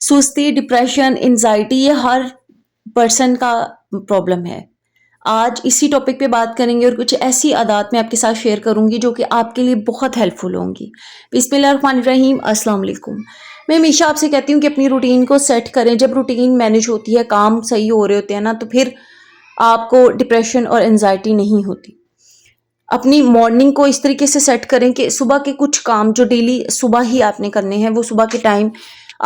سستی، depression, anxiety, یہ ہر person کا پرابلم ہے. آج اسی ٹاپک پہ بات کریں گے اور کچھ ایسی عادات میں آپ کے ساتھ شیئر کروں گی جو کہ آپ کے لیے بہت ہیلپ فل ہوں گی. بسم اللہ الرحمن الرحیم. السلام علیکم. میں ہمیشہ آپ سے کہتی ہوں کہ اپنی روٹین کو سیٹ کریں. جب روٹین مینیج ہوتی ہے، کام صحیح ہو رہے ہوتے ہیں نا، تو پھر آپ کو ڈپریشن اور انزائٹی نہیں ہوتی. اپنی مارننگ کو اس طریقے سے سیٹ کریں کہ صبح کے کچھ کام جو ڈیلی صبح ہی آپ نے کرنے ہیں، وہ صبح کے ٹائم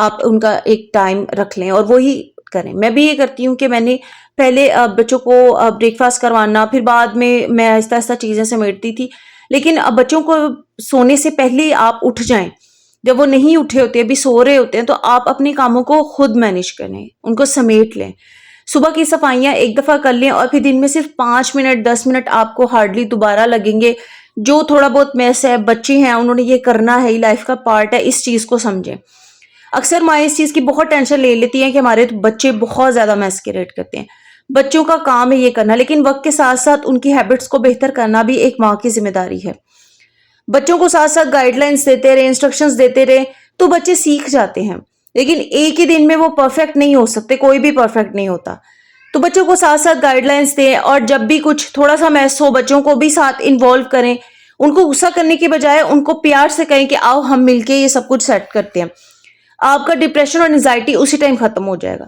آپ ان کا ایک ٹائم رکھ لیں اور وہی کریں. میں بھی یہ کرتی ہوں کہ میں نے پہلے بچوں کو بریک فاسٹ کروانا، پھر بعد میں آہستہ آہستہ چیزیں سمیٹتی تھی. لیکن اب بچوں کو سونے سے پہلے آپ اٹھ جائیں. جب وہ نہیں اٹھے ہوتے، ابھی سو رہے ہوتے ہیں، تو آپ اپنے کاموں کو خود مینیج کریں، ان کو سمیٹ لیں. صبح کی صفائیاں ایک دفعہ کر لیں اور پھر دن میں صرف 5 منٹ 10 منٹ آپ کو ہارڈلی دوبارہ لگیں گے. جو تھوڑا بہت میس ہے، بچے ہیں، انہوں نے یہ کرنا ہے، لائف کا پارٹ ہے، اس چیز کو سمجھیں. اکثر مائیں اس چیز کی بہت ٹینشن لے لیتی ہیں کہ ہمارے بچے بہت زیادہ میس کریٹ کرتے ہیں. بچوں کا کام ہے یہ کرنا، لیکن وقت کے ساتھ ساتھ ان کی ہیبٹس کو بہتر کرنا بھی ایک ماں کی ذمہ داری ہے. بچوں کو ساتھ ساتھ گائیڈ لائنس دیتے رہے، انسٹرکشنز دیتے رہے، تو بچے سیکھ جاتے ہیں. لیکن ایک ہی دن میں وہ پرفیکٹ نہیں ہو سکتے، کوئی بھی پرفیکٹ نہیں ہوتا. تو بچوں کو ساتھ ساتھ گائیڈ لائنس دیں، اور جب بھی کچھ تھوڑا سا میس ہو، بچوں کو بھی ساتھ انوالو کریں. ان کو غصہ کرنے کے بجائے ان کو پیار سے کہیں کہ آؤ ہم مل کے یہ سب کچھ سیٹ کرتے ہیں. آپ کا ڈپریشن اور انزائٹی اسی ٹائم ختم ہو جائے گا.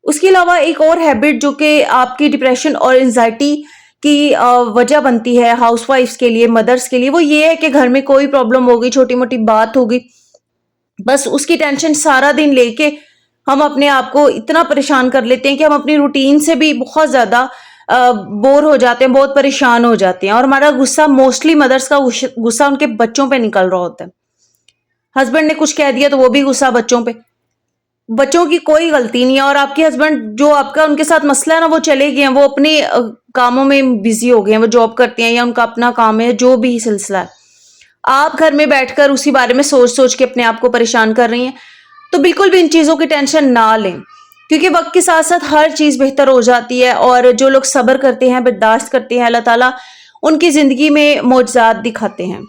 اس کے علاوہ ایک اور ہیبٹ جو کہ آپ کی ڈپریشن اور انزائٹی کی وجہ بنتی ہے ہاؤس وائفز کے لیے، مدرس کے لیے، وہ یہ ہے کہ گھر میں کوئی پرابلم ہوگی، چھوٹی موٹی بات ہوگی، بس اس کی ٹینشن سارا دن لے کے ہم اپنے آپ کو اتنا پریشان کر لیتے ہیں کہ ہم اپنی روٹین سے بھی بہت زیادہ بور ہو جاتے ہیں، بہت پریشان ہو جاتے ہیں. اور ہمارا غصہ موسٹلی مدرس کا غصہ ان کے بچوں پہ نکل رہا ہوتا ہے. ہسبینڈ نے کچھ کہہ دیا تو وہ بھی غصہ بچوں پہ. بچوں کی کوئی غلطی نہیں ہے، اور آپ کے ہسبینڈ جو آپ کا ان کے ساتھ مسئلہ ہے نا، وہ چلے گئے ہیں، وہ اپنے کاموں میں بزی ہو گئے ہیں، وہ جاب کرتے ہیں یا ان کا اپنا کام ہے، جو بھی سلسلہ ہے. آپ گھر میں بیٹھ کر اسی بارے میں سوچ کے اپنے آپ کو پریشان کر رہی ہیں. تو بالکل بھی ان چیزوں کی ٹینشن نہ لیں، کیونکہ وقت کے ساتھ ساتھ ہر چیز بہتر ہو جاتی ہے. اور جو لوگ صبر کرتے ہیں، برداشت کرتے ہیں، اللہ تعالیٰ ان کی زندگی میں معجزات دکھاتے ہیں.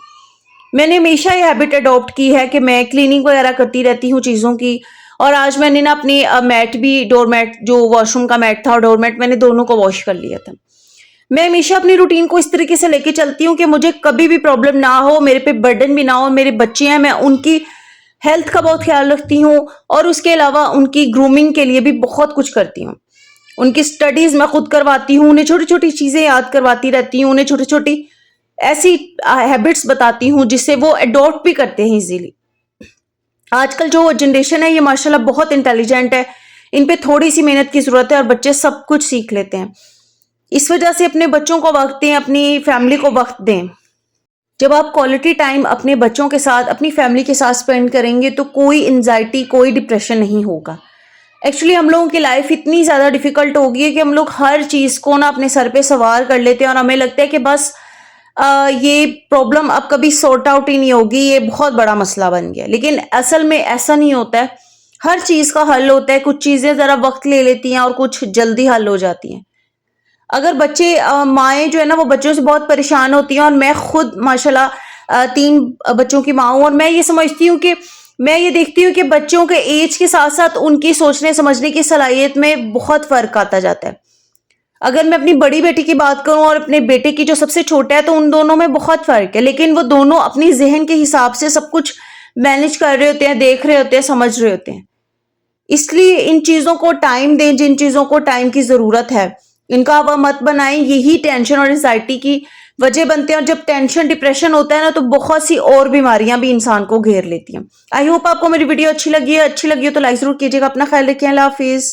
میں نے ہمیشہ یہ ہیبٹ اڈاپٹ کی ہے کہ میں کلیننگ وغیرہ کرتی رہتی ہوں چیزوں کی. اور آج میں نے نا اپنی میٹ بھی، ڈور میٹ جو واش روم کا میٹ تھا اور ڈور میٹ، میں نے دونوں کو واش کر لیا تھا. میں ہمیشہ اپنی روٹین کو اس طریقے سے لے کے چلتی ہوں کہ مجھے کبھی بھی پرابلم نہ ہو، میرے پہ برڈن بھی نہ ہو. میرے بچے ہیں، میں ان کی ہیلتھ کا بہت خیال رکھتی ہوں، اور اس کے علاوہ ان کی گرومنگ کے لیے بھی بہت کچھ کرتی ہوں. ان کی سٹڈیز میں خود کرواتی ہوں، انہیں چھوٹی چھوٹی چیزیں یاد کرواتی رہتی ہوں، انہیں چھوٹی چھوٹی ایسی ہیبٹس بتاتی ہوں جس سے وہ اڈاپٹ بھی کرتے ہیں ایزیلی. آج کل جو جنریشن ہے یہ ماشاءاللہ بہت انٹیلیجنٹ ہے، ان پہ تھوڑی سی محنت کی ضرورت ہے اور بچے سب کچھ سیکھ لیتے ہیں. اس وجہ سے اپنے بچوں کو وقت دیں، اپنی فیملی کو وقت دیں. جب آپ کوالٹی ٹائم اپنے بچوں کے ساتھ، اپنی فیملی کے ساتھ سپینڈ کریں گے تو کوئی انزائٹی، کوئی ڈپریشن نہیں ہوگا. ایکچولی ہم لوگوں کی لائف اتنی زیادہ ڈیفیکلٹ ہو گئی ہے کہ ہم لوگ ہر چیز کو نا اپنے سر پہ سوار کر لیتے ہیں، اور ہمیں لگتا ہے کہ بس یہ پرابلم اب کبھی سارٹ آؤٹ ہی نہیں ہوگی، یہ بہت بڑا مسئلہ بن گیا. لیکن اصل میں ایسا نہیں ہوتا ہے. ہر چیز کا حل ہوتا ہے. کچھ چیزیں ذرا وقت لے لیتی ہیں اور کچھ جلدی حل ہو جاتی ہیں. اگر بچے، مائیں جو ہے نا وہ بچوں سے بہت پریشان ہوتی ہیں، اور میں خود ماشاءاللہ 3 بچوں کی ماں ہوں، اور میں یہ سمجھتی ہوں کہ میں یہ دیکھتی ہوں کہ بچوں کے ایج کے ساتھ ساتھ ان کی سوچنے سمجھنے کی صلاحیت میں بہت فرق آتا جاتا ہے. اگر میں اپنی بڑی بیٹی کی بات کروں اور اپنے بیٹے کی جو سب سے چھوٹا ہے، تو ان دونوں میں بہت فرق ہے. لیکن وہ دونوں اپنی ذہن کے حساب سے سب کچھ مینج کر رہے ہوتے ہیں، دیکھ رہے ہوتے ہیں، سمجھ رہے ہوتے ہیں. اس لیے ان چیزوں کو ٹائم دیں، جن چیزوں کو ٹائم کی ضرورت ہے. ان کا ہوا مت بنائیں. یہی ٹینشن اور انزائٹی کی وجہ بنتے ہیں، اور جب ٹینشن ڈپریشن ہوتا ہے نا تو بہت سی اور بیماریاں بھی انسان کو گھیر لیتی ہیں. آئی ہوپ آپ کو میری ویڈیو اچھی لگی ہے تو لائک ضرور کیجیے گا. اپنا خیال رکھیں. اللہ حافظ.